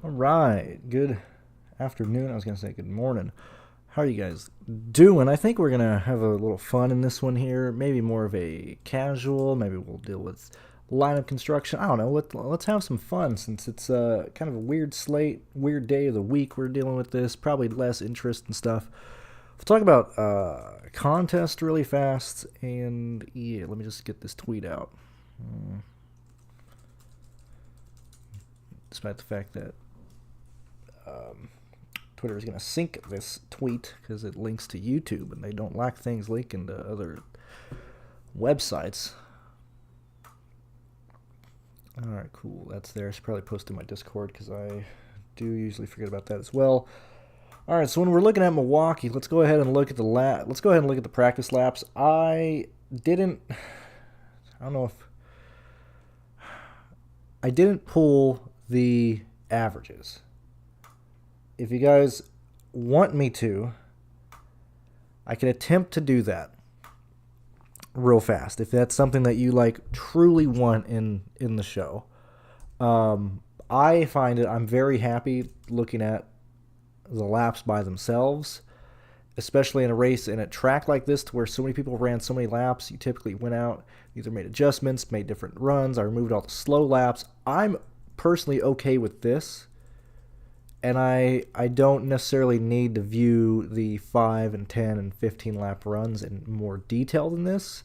All right, good afternoon. I was going to say good morning. How are you guys doing? I think we're going to have a little fun in this one here. Maybe more of a casual. Maybe we'll deal with lineup construction. I don't know. Let's have some fun since it's kind of a weird slate, weird day of the week we're dealing with this. Probably less interest and stuff. We'll talk about contest really fast. And yeah, let me just get this tweet out. Despite the fact that Twitter is going to sync this tweet because it links to YouTube, and they don't like things linking to other websites. All right, cool. That's there. I should probably post in my Discord because I do usually forget about that as well. All right, so when we're looking at Milwaukee, let's go ahead and look at the practice laps. I don't know if I didn't pull the averages. If you guys want me to, I can attempt to do that real fast. If that's something that you truly want in the show. I find it, I'm very happy looking at the laps by themselves, especially in a race in a track like this to where so many people ran so many laps. You typically went out, either made adjustments, made different runs. I removed all the slow laps. I'm personally okay with this. And I don't necessarily need to view the 5 and 10 and 15 lap runs in more detail than this.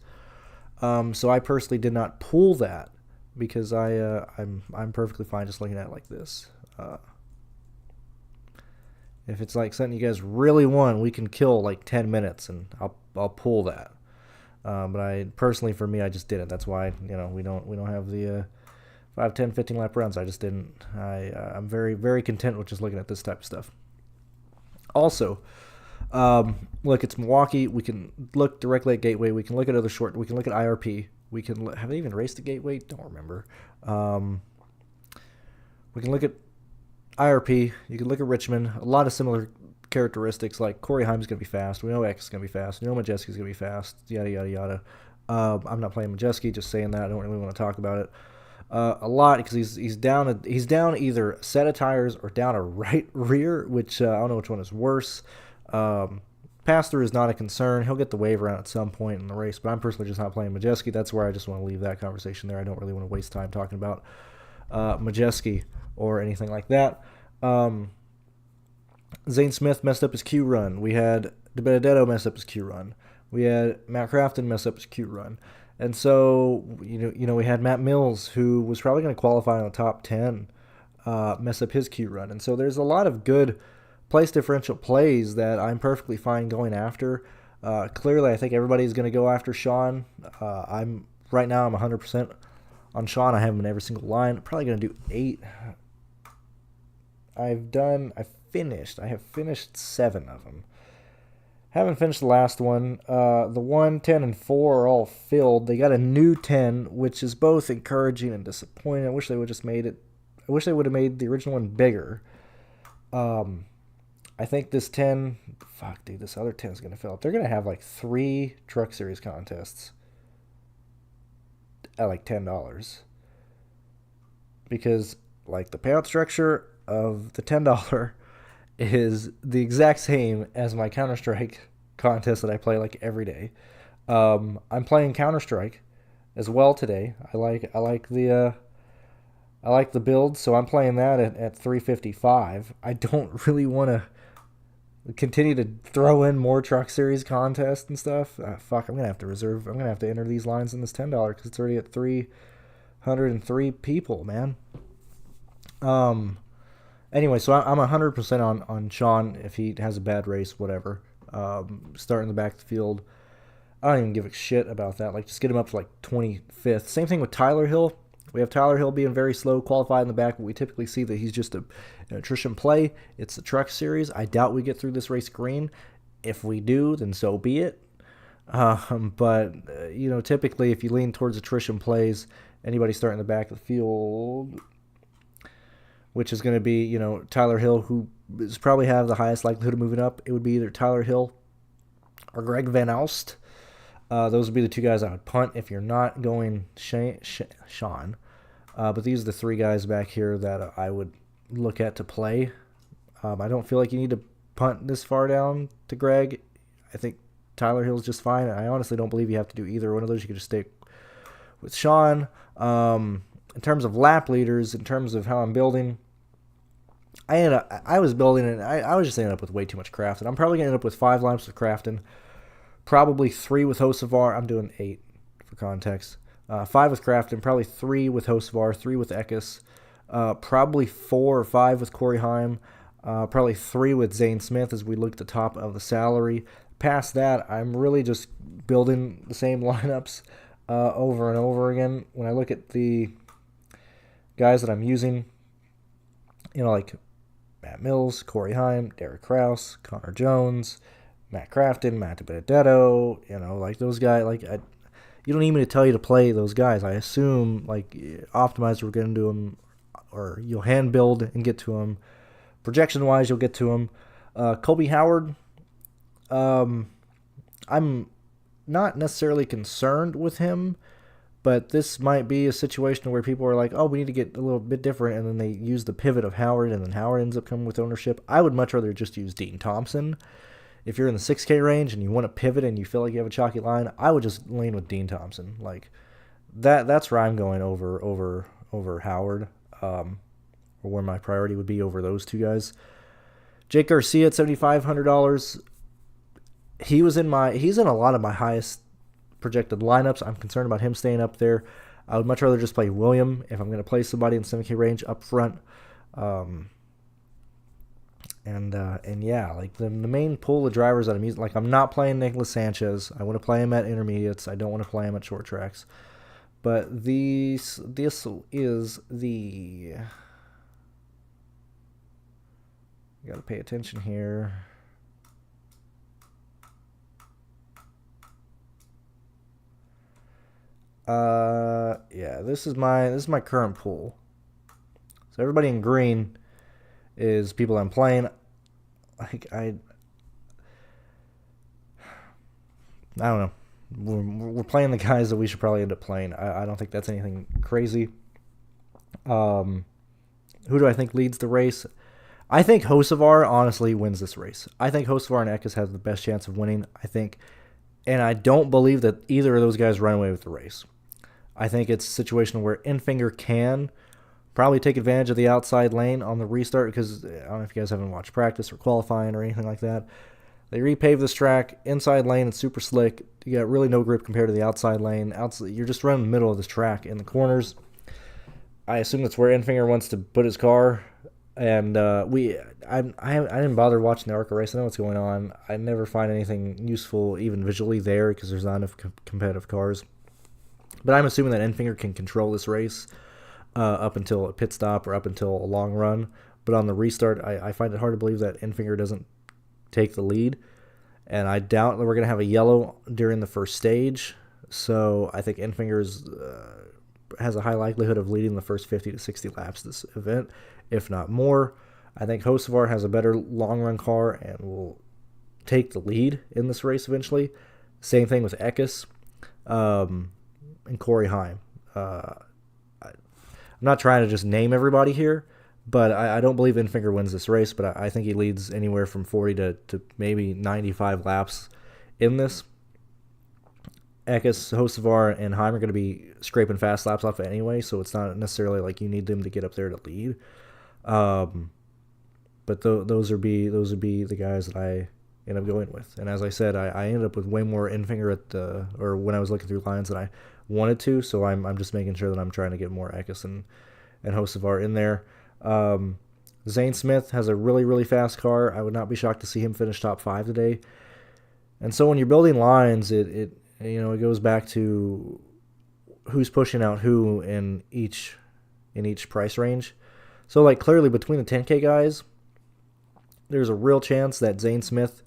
So I personally did not pull that because I'm perfectly fine just looking at it like this. If it's like something you guys really want, we can kill like 10 minutes and I'll pull that. But I personally, for me, I just didn't. That's why we don't have the 5, 10, 15 lap runs. I just didn't. I'm very, very content with just looking at this type of stuff. Also, look, it's Milwaukee. We can look directly at Gateway. We can look at other short. We can look at IRP. We can have they even raced at Gateway? Don't remember. We can look at IRP. You can look at Richmond. A lot of similar characteristics. Like Corey Heim's going to be fast. We know X is going to be fast. We know Majeski's going to be fast. Yada yada yada. I'm not playing Majeski. Just saying that. I don't really want to talk about it. A lot because he's down either a set of tires or down a right rear, which I don't know which one is worse. Pass through is not a concern. He'll get the wave around at some point in the race, but I'm personally just not playing Majeski. That's where I just want to leave that conversation there. I don't really want to waste time talking about Majeski or anything like that. Zane Smith messed up his Q run. We had DiBenedetto mess up his Q run. We had Matt Crafton mess up his Q run. And so, we had Matt Mills, who was probably going to qualify in the top 10, mess up his Q run. And so there's a lot of good place differential plays that I'm perfectly fine going after. Clearly, I think everybody's going to go after Sean. I'm 100% on Sean. I have him in every single line. I'm probably going to do 8. I have finished 7 of them. Haven't finished the last one. The 1, 10, and 4 are all filled. They got a new 10, which is both encouraging and disappointing. I wish they would have made the original one bigger. I think this 10... Fuck, dude, this other 10 is going to fill up. They're going to have 3 Truck Series contests at $10. Because, the payout structure of the $10... is the exact same as my Counter-Strike contest that I play every day. I'm playing Counter-Strike as well today. I like the build, so I'm playing that at 355. I don't really want to continue to throw in more Truck Series contests and stuff. Fuck, I'm gonna have to reserve. I'm gonna have to enter these lines in this $10 because it's already at 303 people, man. Anyway, so I'm 100% on Sean if he has a bad race, whatever. Starting the back of the field. I don't even give a shit about that. Just get him up to 25th. Same thing with Tyler Hill. We have Tyler Hill being very slow, qualified in the back, but we typically see that he's just an attrition play. It's the Truck Series. I doubt we get through this race green. If we do, then so be it. But typically if you lean towards attrition plays, anybody starting in the back of the field, which is going to be, Tyler Hill, who is probably have the highest likelihood of moving up. It would be either Tyler Hill or Greg Van Alst. Those would be the 2 guys I would punt if you're not going Sean. But these are the 3 guys back here that I would look at to play. I don't feel like you need to punt this far down to Greg. I think Tyler Hill's just fine. I honestly don't believe you have to do either one of those. You could just stay with Sean. In terms of lap leaders, in terms of how I'm building, I was building it. I was just ending up with way too much Crafton. I'm probably going to end up with 5 laps with Crafton, probably 3 with Hocevar. I'm doing 8 for context. 5 with Crafton, probably 3 with Hocevar, 3 with Eckes, probably 4 or 5 with Corey Heim, probably 3 with Zane Smith as we look at the top of the salary. Past that, I'm really just building the same lineups over and over again. When I look at the guys that I'm using, like Matt Mills, Corey Heim, Derek Kraus, Connor Jones, Matt Crafton, Matt Benedetto, like those guys, you don't need me to tell you to play those guys. I assume, Optimizer, we're going to do them, or you'll hand build and get to them. Projection-wise, you'll get to them. Colby Howard, I'm not necessarily concerned with him, but this might be a situation where people are like, oh, we need to get a little bit different, and then they use the pivot of Howard, and then Howard ends up coming with ownership. I would much rather just use Dean Thompson. If you're in the 6K range and you want to pivot and you feel like you have a chalky line, I would just lean with Dean Thompson. That's where I'm going over Howard, or where my priority would be over those two guys. Jake Garcia at $7,500. He's in a lot of my highest projected lineups. I'm concerned about him staying up there. I would much rather just play William if I'm going to play somebody in 7K range up front. And yeah, the main pool of drivers that I'm using, I'm not playing Nicholas Sanchez. I want to play him at intermediates. I don't want to play him at short tracks. But this is the... You got to pay attention here. Yeah, this is my current pool. So everybody in green is people I'm playing. I don't know. We're playing the guys that we should probably end up playing. I don't think that's anything crazy. Who do I think leads the race? I think Hocevar honestly wins this race. I think Hocevar and Eckes have the best chance of winning. And I don't believe that either of those guys run away with the race. I think it's a situation where Enfinger can probably take advantage of the outside lane on the restart, because I don't know if you guys haven't watched practice or qualifying or anything like that. They repave this track. Inside lane, it's super slick. You got really no grip compared to the outside lane. You're just running the middle of this track in the corners. I assume that's where Enfinger wants to put his car. And I didn't bother watching the ARCA race. I know what's going on. I never find anything useful, even visually, there, because there's not enough competitive cars. But I'm assuming that Enfinger can control this race up until a pit stop or up until a long run. But on the restart, I find it hard to believe that Enfinger doesn't take the lead. And I doubt that we're going to have a yellow during the first stage. So I think Enfinger has a high likelihood of leading the first 50 to 60 laps this event, if not more. I think Hocevar has a better long-run car and will take the lead in this race eventually. Same thing with Eckes and Corey Heim. I'm not trying to just name everybody here, but I don't believe Enfinger wins this race, but I think he leads anywhere from 40 to maybe 95 laps in this. Eckes, Hocevar, and Heim are going to be scraping fast laps off anyway, so it's not necessarily like you need them to get up there to lead. But those would be the guys that I end up going with. And as I said, I ended up with way more Enfinger or when I was looking through lines than I wanted to, so I'm just making sure that I'm trying to get more Eckes and Hocevar in there. Zane Smith has a really, really fast car. I would not be shocked to see him finish top 5 today. And so when you're building lines, it goes back to who's pushing out who in each price range. So clearly between the 10K guys, there's a real chance that Zane Smith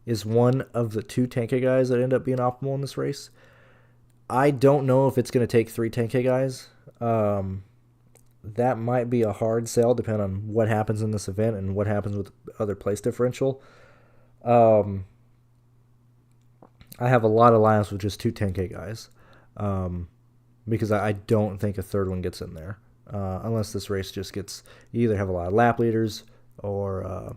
is one of the 2 10K guys that end up being optimal in this race. I don't know if it's going to take 3 10K guys. That might be a hard sell depending on what happens in this event and what happens with other place differential. I have a lot of lineups with just 2 10K guys because I don't think a third one gets in there. unless this race just gets, you either have a lot of lap leaders or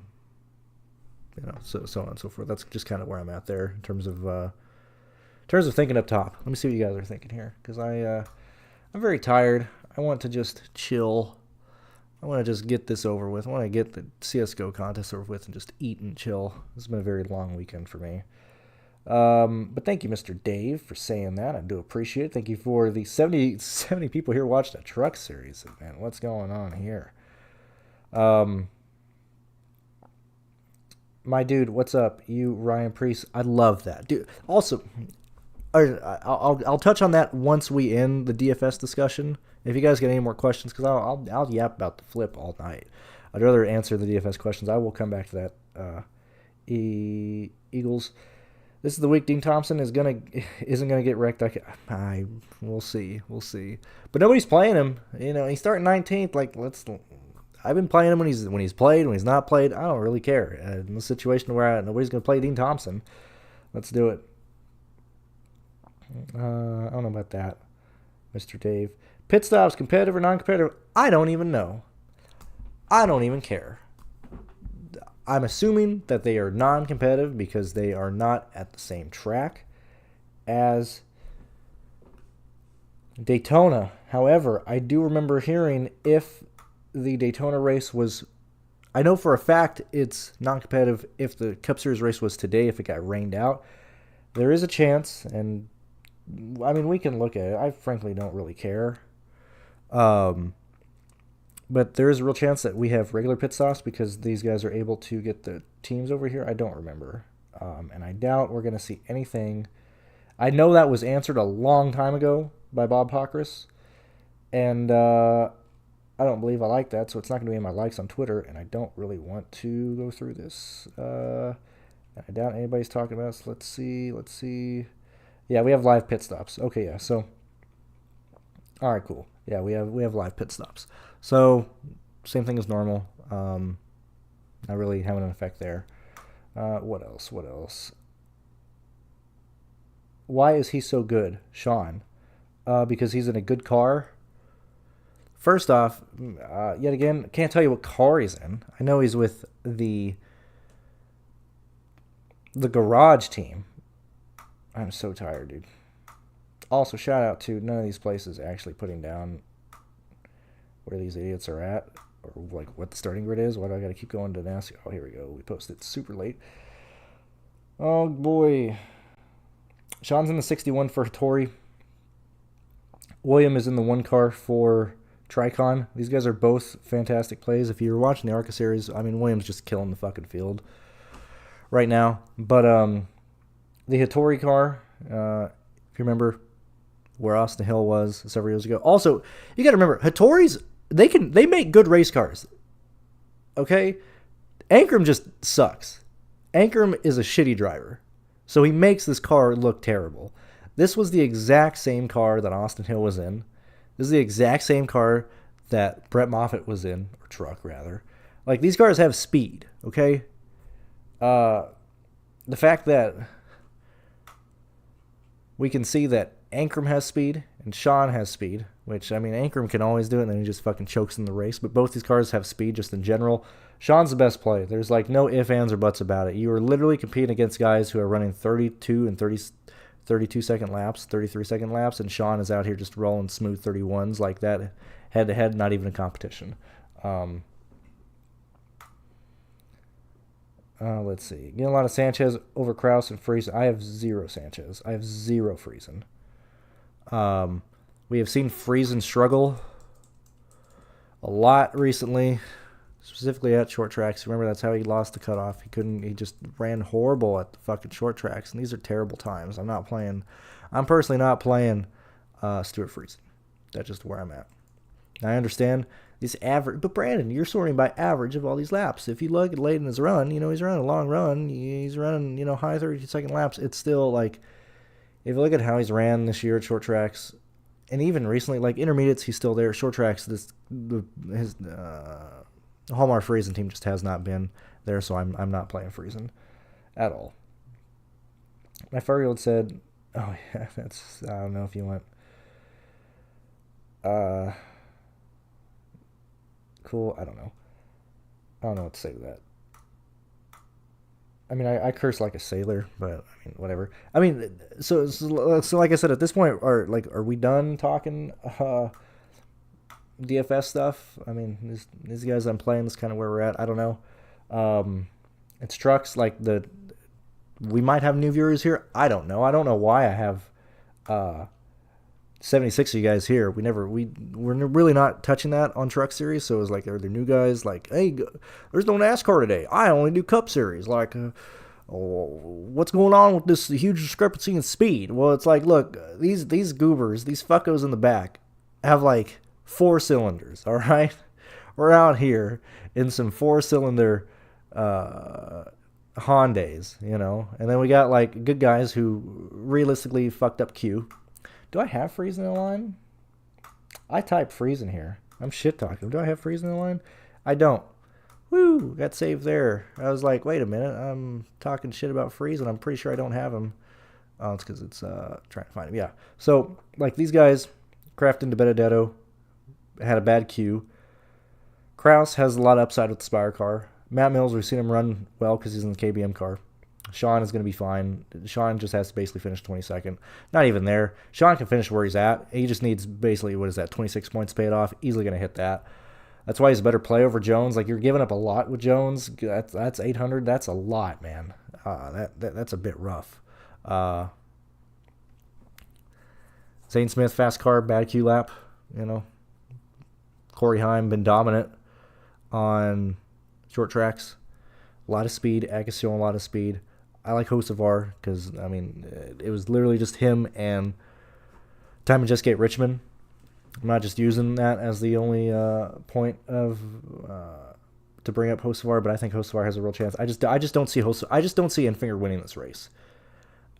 so on and so forth. That's just kind of where I'm at there in terms of thinking up top. Let me see what you guys are thinking here, because I'm very tired. I want to just chill. I want to just get this over with. I want to get the CSGO contest over with and just eat and chill. This has been a very long weekend for me. But thank you, Mr. Dave, for saying that. I do appreciate it. Thank you for the 70 people here watching the truck series. Man, what's going on here? My dude, what's up? You, Ryan Priest. I love that. Dude, also, I'll touch on that once we end the DFS discussion. If you guys get any more questions, because I'll yap about the flip all night. I'd rather answer the DFS questions. I will come back to that. Eagles. This is the week Dean Thompson isn't gonna get wrecked. We'll see. But nobody's playing him. He's starting 19th. I've been playing him when he's played. When he's not played, I don't really care. In the situation where nobody's gonna play Dean Thompson, let's do it. I don't know about that, Mr. Dave. Pit stops, competitive or non-competitive? I don't even know. I don't even care. I'm assuming that they are non-competitive because they are not at the same track as Daytona. However, I do remember hearing if the Daytona race was, I know for a fact it's non-competitive if the Cup Series race was today, if it got rained out. There is a chance, and I mean, we can look at it. I frankly don't really care. But there is a real chance that we have regular pit stops because these guys are able to get the teams over here. I don't remember. And I doubt we're going to see anything. I know that was answered a long time ago by Bob Pockris. And I don't believe I like that, so it's not going to be in my likes on Twitter. And I don't really want to go through this. I doubt anybody's talking about this. Let's see. Yeah, we have live pit stops. Okay, yeah. So, all right, cool. Yeah, we have live pit stops. So, same thing as normal. Not really having an effect there. What else? Why is he so good, Sean? Because he's in a good car. First off, yet again, can't tell you what car he's in. I know he's with the garage team. I'm so tired, dude. Also, shout out to none of these places actually putting down where these idiots are at, or like what the starting grid is. Why do I got to keep going to NASCAR? Oh, here we go. We posted super late. Oh, boy. Sean's in the 61 for Hattori. William is in the 1 car for Tricon. These guys are both fantastic plays. If you're watching the ARCA series, I mean, William's just killing the fucking field right now. But the Hattori car, if you remember where Austin Hill was several years ago. Also, you got to remember, Hattori's, they make good race cars. Okay? Ankrum just sucks. Ankrum is a shitty driver. So he makes this car look terrible. This was the exact same car that Austin Hill was in. This is the exact same car that Brett Moffitt was in, or truck rather. Like, these cars have speed, okay? The fact that we can see that Ankrum has speed and Sean has speed, which, I mean, Ankrum can always do it and then he just fucking chokes in the race, but both these cars have speed just in general. Sean's the best play. There's like no ifs, ands, or buts about it. You are literally competing against guys who are running 32 and 32-second laps, 33-second laps, and Sean is out here just rolling smooth 31s like that, head-to-head, not even a competition. Let's see. Getting a lot of Sanchez over Kraus and Friesen. I have 0 Sanchez. I have 0 Friesen. We have seen Friesen struggle a lot recently, specifically at short tracks. Remember, that's how he lost the cutoff. He just ran horrible at the fucking short tracks, and these are terrible times. I'm personally not playing Stuart Friesen. That's just where I'm at. I understand this average, but Brandon, you're sorting by average of all these laps. If you look at late in his run, he's running a long run. He's running, high 32-second laps. It's still like, if you look at how he's ran this year at short tracks, and even recently, like intermediates, he's still there. Short tracks, his Hallmark Friesen team just has not been there, so I'm not playing Friesen at all. My 4-year-old said, "Oh yeah, I don't know if you want." cool. I don't know. I don't know what to say to that. I mean, I curse like a sailor, but I mean, whatever. I mean, so like I said, at this point, are we done talking DFS stuff? I mean, these guys I'm playing is kind of where we're at. I don't know. It's trucks like we might have new viewers here. I don't know. I don't know why I have 76 of you guys here. We're really not touching that on Truck Series. So it was like, are there new guys? Like, hey, there's no NASCAR today. I only do Cup Series. Like, what's going on with this huge discrepancy in speed? Well, it's like, look, these goobers, these fuckos in the back have like 4 cylinders. All right, we're out here in some 4-cylinder Hondas, you know, and then we got like good guys who realistically fucked up Q. Do I have freeze in the line? I typed freeze in here. I'm shit talking. Do I have freeze in the line? I don't. Woo! Got saved there. I was like, wait a minute. I'm talking shit about freeze, and I'm pretty sure I don't have him. Oh, it's because it's trying to find him. Yeah. So, like, these guys, Kraft into Benedetto, had a bad Q. Kraus has a lot of upside with the Spire car. Matt Mills, we've seen him run well because he's in the KBM car. Sean is going to be fine. Sean just has to basically finish 22nd. Not even there. Sean can finish where he's at. He just needs basically, 26 points to pay it off. Easily going to hit that. That's why he's a better play over Jones. Like, you're giving up a lot with Jones. That's 800. That's a lot, man. That's a bit rough. Zane Smith, fast car, bad Q lap. You know, Corey Heim been dominant on short tracks. A lot of speed. Agassi, a lot of speed. I like Hocevar because, I mean, it was literally just him and Time and Jessgate Richmond. I'm not just using that as the only point of to bring up Hocevar, but I think Hocevar has a real chance. I just don't see Enfinger winning this race.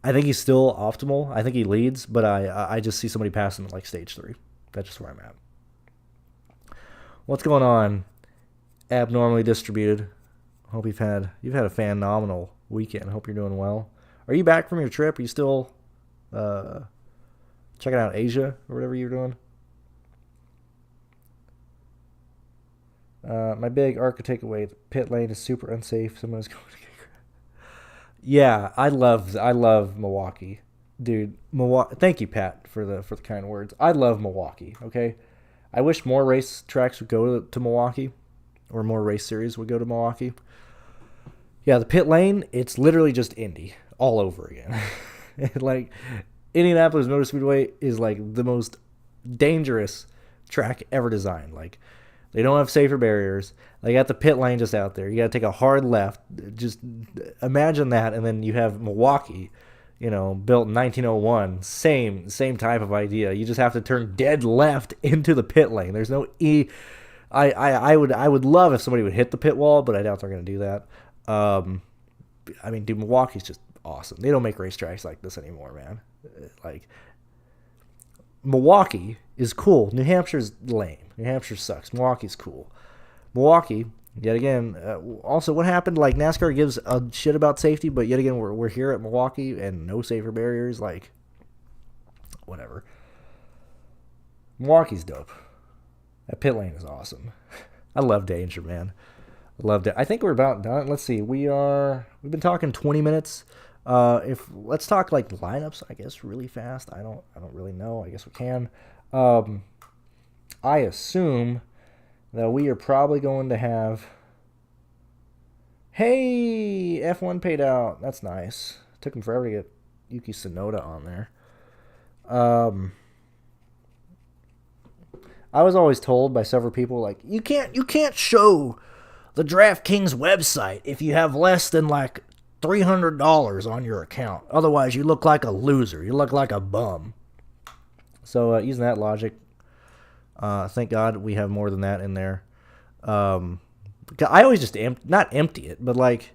I think he's still optimal. I think he leads, but I just see somebody passing like stage 3. That's just where I'm at. What's going on? Abnormally distributed. Hope you've had a phenomenal weekend. Hope you're doing well. Are you back from your trip? Are you still checking out Asia or whatever you're doing? My big ARCA takeaway: the pit lane is super unsafe. Someone's going to get. Yeah, I love Milwaukee, dude. Milwaukee. Thank you, Pat, for the kind words. I love Milwaukee. Okay, I wish more race tracks would go to Milwaukee, or more race series would go to Milwaukee. Yeah, the pit lane, it's literally just Indy all over again. Like, Indianapolis Motor Speedway is like the most dangerous track ever designed. Like, they don't have safer barriers. They got the pit lane just out there. You got to take a hard left. Just imagine that, and then you have Milwaukee, you know, built in 1901. Same type of idea. You just have to turn dead left into the pit lane. There's no I would love if somebody would hit the pit wall, but I doubt they're going to do that. I mean, dude, Milwaukee's just awesome. They don't make racetracks like this anymore, man. Like, Milwaukee is cool. New Hampshire's lame. New Hampshire sucks. Milwaukee's cool. Milwaukee, yet again, also what happened, like, NASCAR gives a shit about safety, but yet again, we're here at Milwaukee and no safer barriers. Like, whatever. Milwaukee's dope. That pit lane is awesome. I love danger, man. Loved it. I think we're about done. Let's see. We've been talking 20 minutes. Let's talk like lineups, I guess, really fast. I don't really know. I guess we can. I assume that we are probably going to have. Hey, F1 paid out. That's nice. Took him forever to get Yuki Tsunoda on there. I was always told by several people, like, you can't show the DraftKings website if you have less than like $300 on your account. Otherwise, you look like a loser. You look like a bum. So using that logic, thank God we have more than that in there. I always just not empty it, but like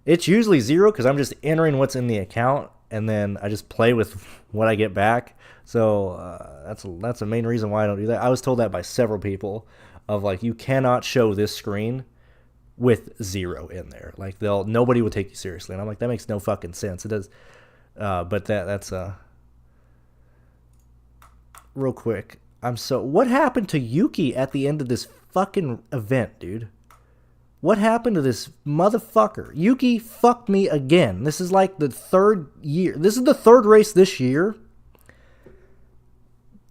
it's usually zero because I'm just entering what's in the account and then I just play with what I get back. So that's the main reason why I don't do that. I was told that by several people of like, you cannot show this screen with zero in there. Like nobody would take you seriously. And I'm like, that makes no fucking sense. It does. But that's real quick. What happened to Yuki at the end of this fucking event, dude. What happened to this motherfucker? Yuki fucked me again. This is like the third year. This is the third race this year.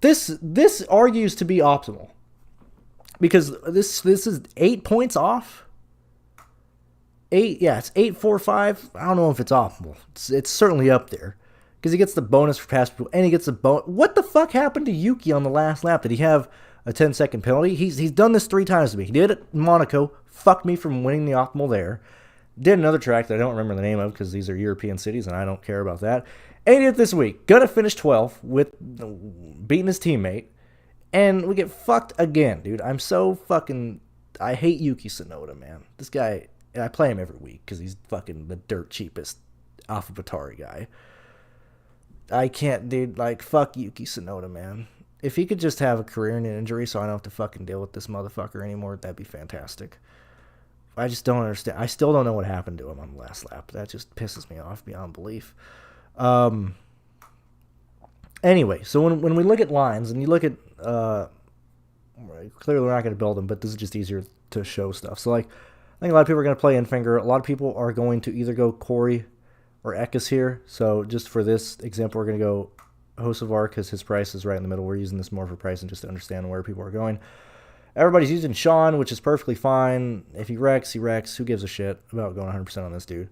This argues to be optimal. Because this is 8 points off. It's 845. I don't know if it's optimal. It's certainly up there. Because he gets the bonus for pass people, and he gets the bonus. What the fuck happened to Yuki on the last lap? Did he have a 10-second penalty? He's done this 3 times to me. He did it in Monaco. Fucked me from winning the optimal there. Did another track that I don't remember the name of because these are European cities and I don't care about that. And he did it this week. Gonna finish 12th with beating his teammate. And we get fucked again, dude. I'm so fucking... I hate Yuki Tsunoda, man. This guy... I play him every week because he's fucking the dirt cheapest Alpha Batari guy. I can't, dude. Like, fuck Yuki Tsunoda, man. If he could just have a career in an injury so I don't have to fucking deal with this motherfucker anymore, that'd be fantastic. I just don't understand. I still don't know what happened to him on the last lap. That just pisses me off beyond belief. Anyway, so when we look at lines, and you look at... clearly we're not going to build them, but this is just easier to show stuff. So, like, I think a lot of people are going to play Infinger. A lot of people are going to either go Corey or Eckes here. So, just for this example, we're going to go Hocevar because his price is right in the middle. We're using this more for pricing just to understand where people are going. Everybody's using Sean, which is perfectly fine. If he wrecks, he wrecks. Who gives a shit about going 100% on this dude?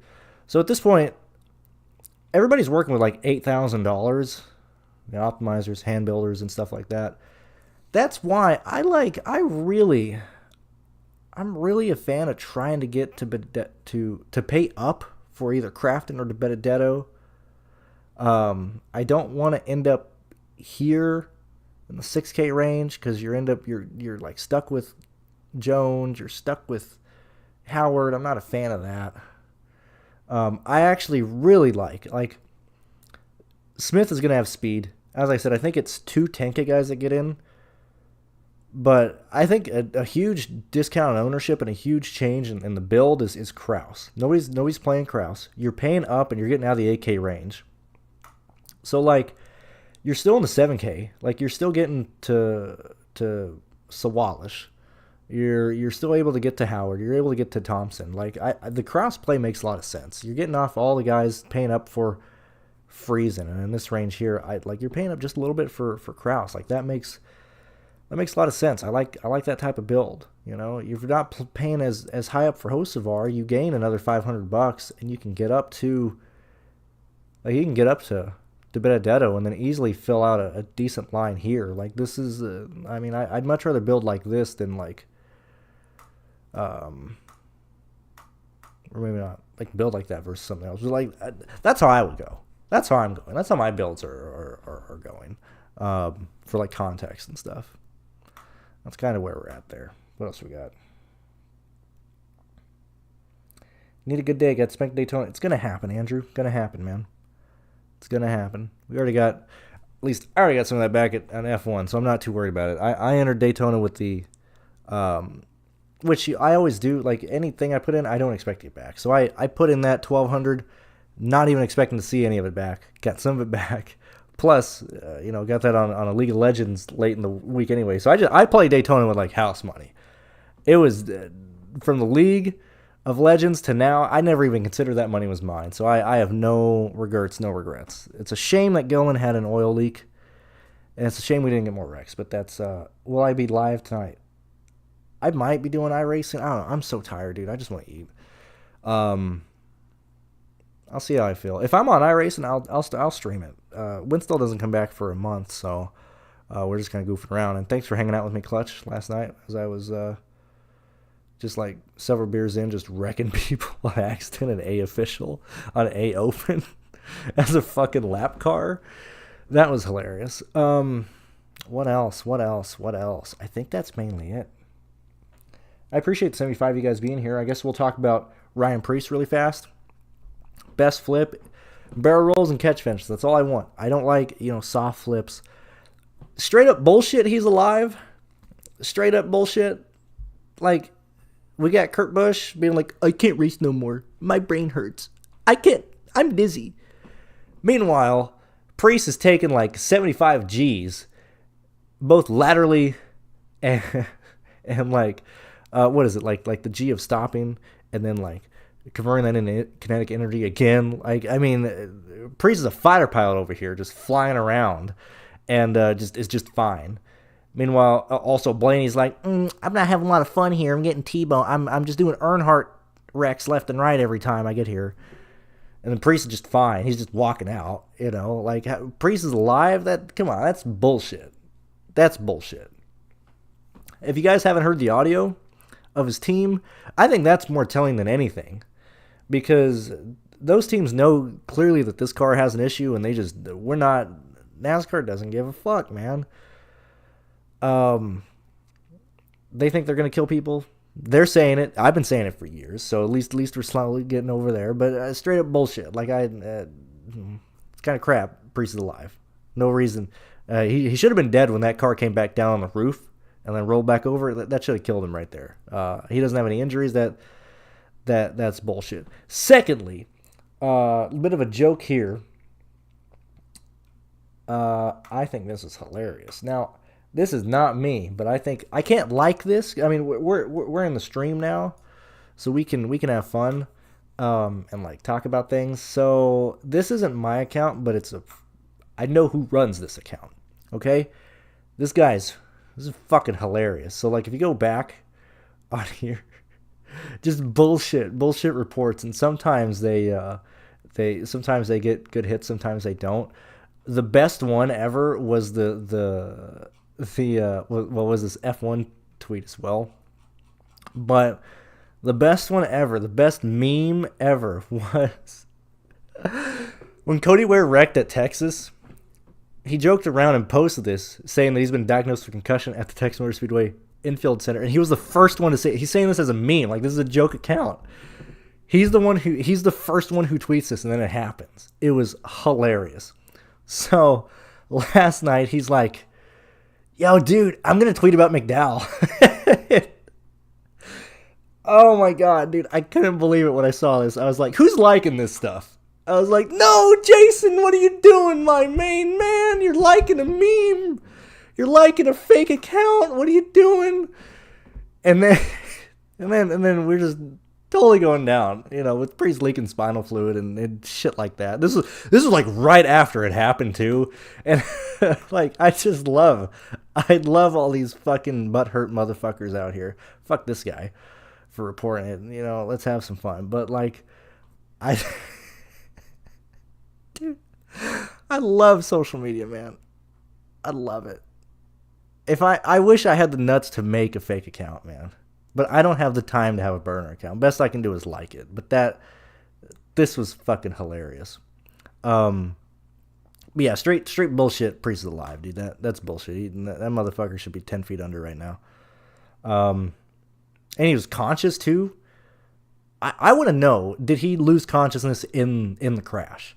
So at this point, everybody's working with like $8,000, optimizers, hand builders, and stuff like that. That's why I'm really a fan of trying to get to pay up for either Crafton or to Benedetto. I don't want to end up here in the 6K range because you're like stuck with Jones, you're stuck with Howard. I'm not a fan of that. I actually really like Smith is going to have speed. As I said, I think it's 2 Tenka guys that get in. But I think a huge discount on ownership and a huge change in the build is Kraus. Nobody's playing Kraus. You're paying up and you're getting out of the 8K range. So, like, you're still in the 7K. Like, you're still getting to Sawalish. You're still able to get to Howard. You're able to get to Thompson. Like, the Kraus play makes a lot of sense. You're getting off all the guys paying up for Friesen. And in this range here, you're paying up just a little bit for Kraus. Like, that makes a lot of sense. I like that type of build. You know, if you're not paying as high up for Hocevar, you gain another $500, and you can get up to Benedetto and then easily fill out a decent line here. Like, this is, I'd much rather build like this than like, or maybe not, like build like that versus something else. But like, that's how I would go. That's how I'm going. That's how my builds are going, for like context and stuff. That's kind of where we're at there. What else we got? Need a good day. Got Spank Daytona. It's going to happen, Andrew. Going to happen, man. It's going to happen. I already got some of that back at F1, so I'm not too worried about it. I entered Daytona with the, which I always do. Like, anything I put in, I don't expect to get back. So I put in that 1,200, not even expecting to see any of it back. Got some of it back. Plus, got that on a League of Legends late in the week anyway. So I play Daytona with like house money. It was from the League of Legends to now. I never even considered that money was mine. So I have no regrets. It's a shame that Gillen had an oil leak, and it's a shame we didn't get more wrecks. But that's will I be live tonight? I might be doing iRacing. I don't know. I'm so tired, dude. I just want to eat. I'll see how I feel. If I'm on iRacing, I'll stream it. Winstall doesn't come back for a month, so we're just kind of goofing around. And thanks for hanging out with me, Clutch, last night as I was just like several beers in, just wrecking people on accident at A official on A open as a fucking lap car. That was hilarious. What else? I think that's mainly it. I appreciate the 75 you guys being here. I guess we'll talk about Ryan Preece really fast. Best flip, barrel rolls, and catch finishes. That's all I want. I don't like, soft flips. Straight up bullshit, he's alive. Straight up bullshit. Like, we got Kurt Busch being like, I can't race no more. My brain hurts. I can't. I'm dizzy. Meanwhile, Preece is taking like 75 Gs, both laterally and and like, what is it like the G of stopping, and then like converting that into kinetic energy again. Like, I mean, Priest is a fighter pilot over here, just flying around, and is just fine. Meanwhile, also Blaney's like, I'm not having a lot of fun here. I'm getting T-bone. I'm just doing Earnhardt wrecks left and right every time I get here. And then Priest is just fine. He's just walking out. Like, Priest is alive. Come on, that's bullshit. That's bullshit. If you guys haven't heard the audio of his team, I think that's more telling than anything, because those teams know clearly that this car has an issue, and NASCAR doesn't give a fuck, man. They think they're going to kill people. They're saying it. I've been saying it for years, so at least we're slowly getting over there. But straight up bullshit. Like, it's kind of crap. Priest is alive. No reason. He should have been dead when that car came back down on the roof and then rolled back over. That should have killed him right there. He doesn't have any injuries. That's bullshit. Secondly, a bit of a joke here. I think this is hilarious. Now, this is not me, but I can't like this. I mean, we're in the stream now, so we can have fun, and like talk about things. So this isn't my account, but I know who runs this account. Okay, this is fucking hilarious. So like, if you go back on here, just bullshit reports, and sometimes they get good hits, sometimes they don't. The best one ever was what was this F1 tweet as well. But the best one ever, the best meme ever was when Cody Ware wrecked at Texas. He joked around and posted this, saying that he's been diagnosed with concussion at the Texas Motor Speedway infield center, and he was the first one to say it. He's saying this as a meme, like this is a joke account. He's the first one who tweets this, and then it happens. It was hilarious. So last night he's like, yo, dude, I'm going to tweet about McDowell. Oh my God, dude. I couldn't believe it when I saw this. I was like, who's liking this stuff? I was like, no, Jason, what are you doing, my main man? You're liking a meme. You're liking a fake account. What are you doing? And then we're just totally going down, with Priest leaking spinal fluid and shit like that. This was like right after it happened too, and like I love all these fucking butthurt motherfuckers out here. Fuck this guy for reporting it. Let's have some fun. But like, dude, I love social media, man. I love it. I wish I had the nuts to make a fake account, man. But I don't have the time to have a burner account. Best I can do is like it. But this was fucking hilarious. But yeah, straight bullshit. Priest is alive, dude. That's bullshit. That motherfucker should be 10 feet under right now. And he was conscious too. I want to know, did he lose consciousness in the crash?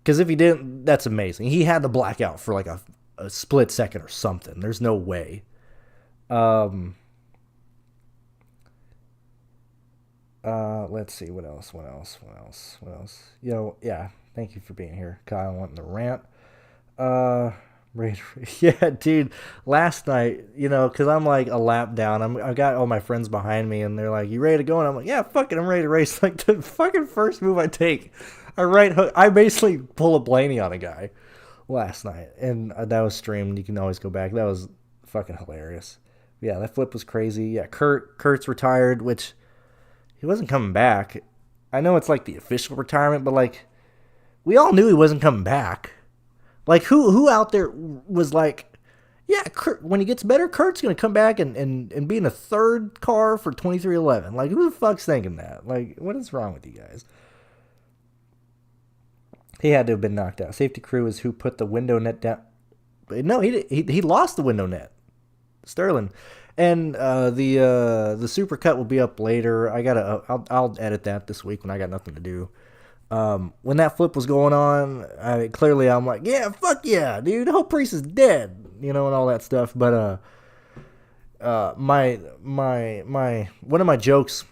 Because if he didn't, that's amazing. He had to black out for like a split second or something. There's no way. Let's see, what else? Yeah, thank you for being here, Kyle, wanting to rant. Yeah, dude, last night, because I'm like a lap down, I got all my friends behind me, and they're like, you ready to go? And I'm like, yeah, fuck it, I'm ready to race. Like, the fucking first move I take, I basically pull a Blaney on a guy last night, and that was streamed. You can always go back. That was fucking hilarious. Yeah, that flip was crazy. Yeah, Kurt's retired, which he wasn't coming back. I know it's like the official retirement, but like, we all knew he wasn't coming back. Like, who out there was like, yeah, Kurt, when he gets better, Kurt's going to come back and be in a third car for 2311. Like, who the fuck's thinking that? Like, what is wrong with you guys? He had to have been knocked out. Safety crew is who put the window net down. No, he lost the window net. Sterling. And the super cut will be up later. I'll edit that this week when I got nothing to do. When that flip was going on, I'm like, yeah, fuck yeah, dude. The whole Priest is dead, and all that stuff. But my one of my jokes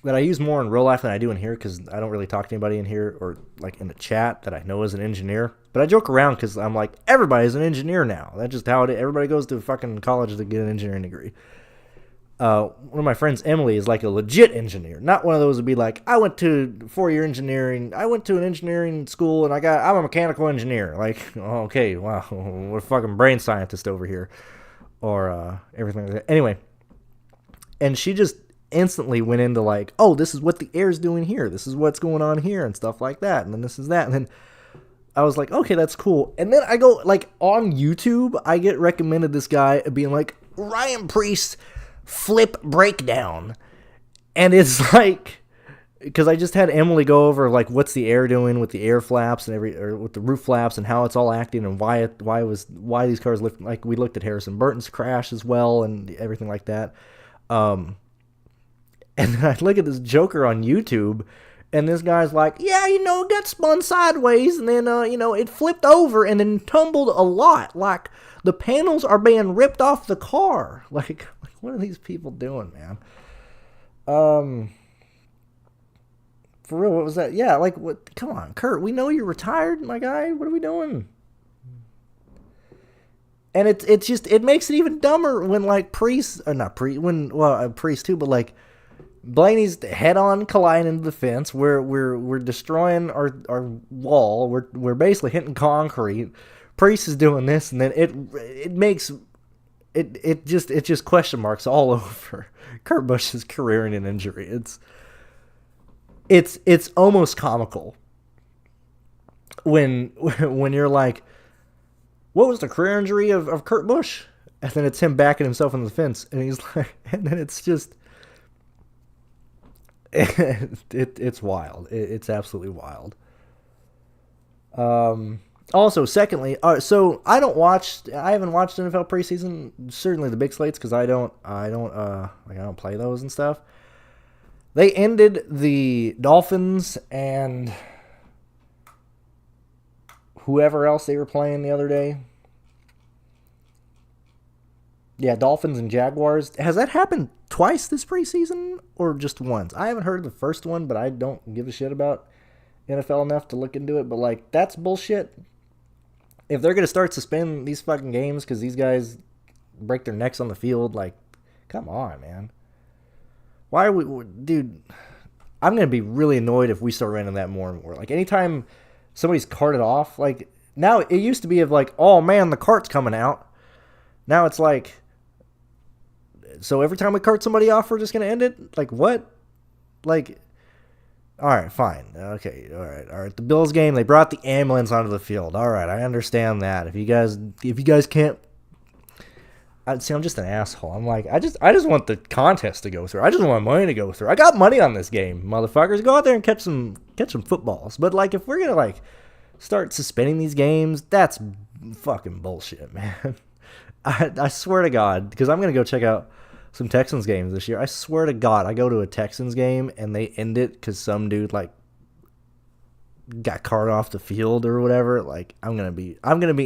that I use more in real life than I do in here because I don't really talk to anybody in here or like in the chat that I know is an engineer. But I joke around because I'm like, everybody's an engineer now. That's just how it is. Everybody goes to fucking college to get an engineering degree. One of my friends, Emily, is like a legit engineer. Not one of those would be like, I went to 4-year engineering. I went to an engineering school and I'm a mechanical engineer. Like, okay, wow, what a fucking brain scientist over here. Or everything like that. Anyway, and she just instantly went into like, oh, this is what the air's doing here. This is what's going on here and stuff like that. And then this is that. And then I was like, okay, that's cool. And then I go, like, on YouTube, I get recommended this guy being like, Ryan Priest flip breakdown. And it's like, because I just had Emily go over like what's the air doing with the air flaps and or with the roof flaps and how it's all acting and why these cars lift. Like we looked at Harrison Burton's crash as well and everything like that. And then I look at this Joker on YouTube, and this guy's like, yeah, it got spun sideways, and then it flipped over and then tumbled a lot. Like the panels are being ripped off the car. Like what are these people doing, man? For real, what was that? Yeah, like, what? Come on, Kurt, we know you're retired, my guy. What are we doing? And it's just, it makes it even dumber when, like, Priest too, but, like, Blaney's head-on colliding into the fence. We're destroying our wall. We're basically hitting concrete. Priest is doing this, and then it makes... It just question marks all over Kurt Busch's career in an injury. It's almost comical when you're like, what was the career injury of Kurt Busch? And then it's him backing himself in the fence, and he's like, and then it's just it's wild. It's absolutely wild. Also, secondly, so I haven't watched NFL preseason, certainly the big slates, because I don't play those and stuff. They ended the Dolphins and whoever else they were playing the other day. Yeah, Dolphins and Jaguars. Has that happened twice this preseason or just once? I haven't heard of the first one, but I don't give a shit about NFL enough to look into it. But, like, that's bullshit. If they're going to start suspending these fucking games because these guys break their necks on the field, like, come on, man. Why are we... Dude, I'm going to be really annoyed if we start running that more and more. Like, anytime somebody's carted off, like, now it used to be of like, oh, man, the cart's coming out. Now it's like, so every time we cart somebody off, we're just going to end it? Like, what? Like, all right, fine. Okay, all right. The Bills game, they brought the ambulance onto the field. All right, I understand that. If you guys can't... See, I'm just an asshole. I'm like, I just want the contest to go through. I just want money to go through. I got money on this game, motherfuckers. Go out there and catch some footballs. But, like, if we're going to, like, start suspending these games, that's fucking bullshit, man. I swear to God, because I'm going to go check out some Texans games this year. I swear to God, I go to a Texans game and they end it because some dude, like, got carted off the field or whatever. Like, I'm gonna be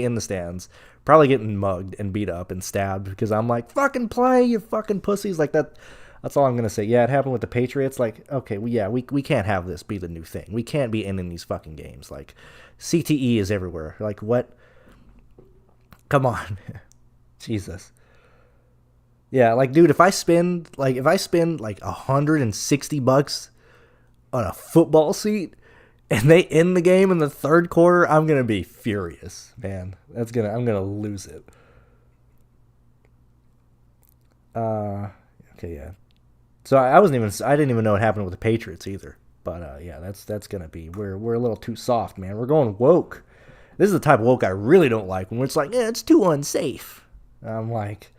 in the stands, probably getting mugged and beat up and stabbed because I'm like, fucking play, you fucking pussies. Like that. That's all I'm gonna say. Yeah, it happened with the Patriots. Like, okay, we can't have this be the new thing. We can't be ending these fucking games. Like, CTE is everywhere. Like, what? Come on, Jesus. Yeah, like, dude, if I spend like $160 on a football seat and they end the game in the third quarter, I'm gonna be furious, man. I'm gonna lose it. Okay, yeah. So I didn't even know what happened with the Patriots either. But yeah, that's gonna be we're a little too soft, man. We're going woke. This is the type of woke I really don't like, when it's like, yeah, it's too unsafe. I'm like,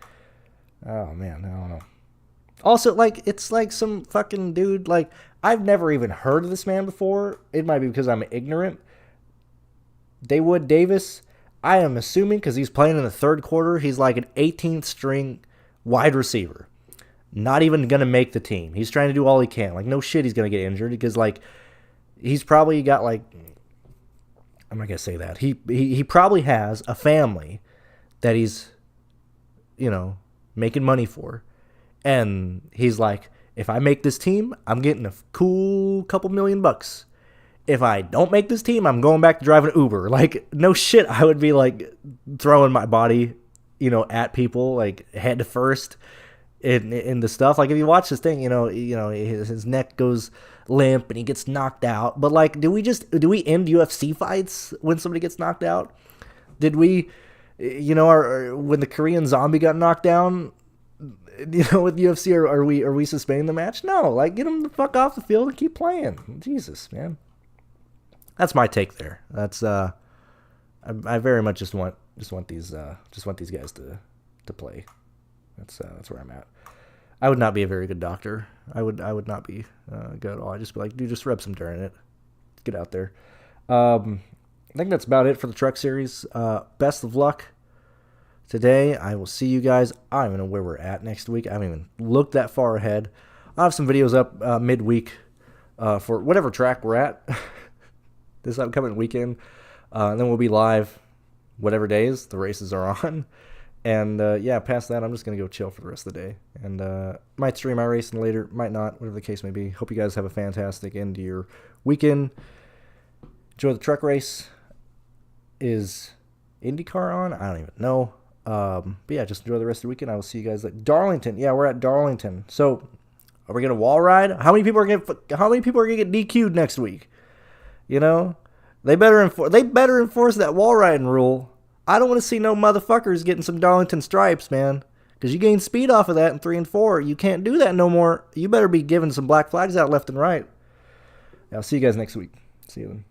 oh man, I don't know. Also, like, it's like some fucking dude, like, I've never even heard of this man before. It might be because I'm ignorant. Dawood Davis, I am assuming because he's playing in the third quarter, he's like an 18th string wide receiver. Not even going to make the team. He's trying to do all he can. Like, no shit he's going to get injured because, like, he's probably got, like, I'm not going to say that. He probably has a family that he's, making money for. And he's like, If I make this team, I'm getting a cool couple $1,000,000. If I don't make this team, I'm going back to driving Uber. Like, no shit, I would be like throwing my body, at people like head first in the stuff. Like, if you watch this thing, his neck goes limp and he gets knocked out. But like, do we end UFC fights when somebody gets knocked out? Did we, when the Korean Zombie got knocked down, with UFC, are we suspending the match? No, like, get him the fuck off the field and keep playing. Jesus, man. That's my take there. That's I very much just want these guys to play. That's where I'm at. I would not be a very good doctor. I would not be good at all. I'd just be like, dude, just rub some dirt in it. Get out there. I think that's about it for the truck series. Best of luck today. I will see you guys. I don't even know where we're at next week. I haven't even looked that far ahead. I'll have some videos up midweek for whatever track we're at this upcoming weekend. And then we'll be live whatever days the races are on. And past that, I'm just going to go chill for the rest of the day. And might stream my racing later, might not, whatever the case may be. Hope you guys have a fantastic end to your weekend. Enjoy the truck race. Is IndyCar on? I don't even know. But yeah, just enjoy the rest of the weekend. I will see you guys at Darlington. Yeah, we're at Darlington. So, are we gonna wall ride? How many people are gonna get DQ'd next week? They better enforce that wall riding rule. I don't want to see no motherfuckers getting some Darlington stripes, man. Because you gain speed off of that in 3 and 4. You can't do that no more. You better be giving some black flags out left and right. I'll see you guys next week. See you then.